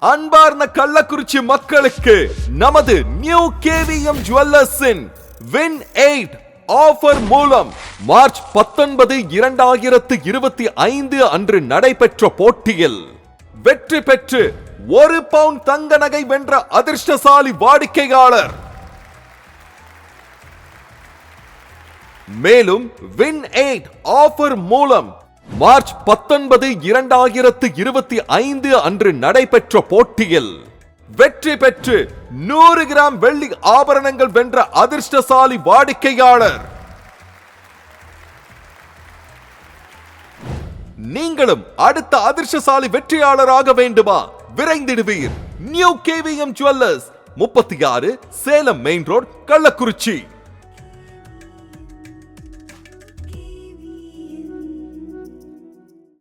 அன்பார்ந்த கள்ளக்குறிச்சி மக்களுக்கு நமது நியூ கேவிஎம் ஜுவல்லர்ஸின் வின் 8 ஆஃபர் மூலம் மார்ச் 19, 2025 அன்று நடைபெற்ற போட்டியில் வெற்றி பெற்று 1 பவுண்ட் தங்க நகை வென்ற அதிர்ஷ்டசாலி வாடிக்கையாளர். மேலும் வின் 8 ஆஃபர் மூலம் மார்ச் 19, 2025 அன்று நடைபெற்ற போட்டியில் வெற்றி பெற்று 100 கிராம் வெள்ளி ஆபரணங்கள் வென்ற அதிர்ஷ்டசாலி வாடிக்கையாளர். நீங்களும் அடுத்த அதிர்ஷ்டசாலி வெற்றியாளராக வேண்டுமா? விரைந்திடுவீர். New KVM jewellers, 36, Salem main road, Kallakurichi.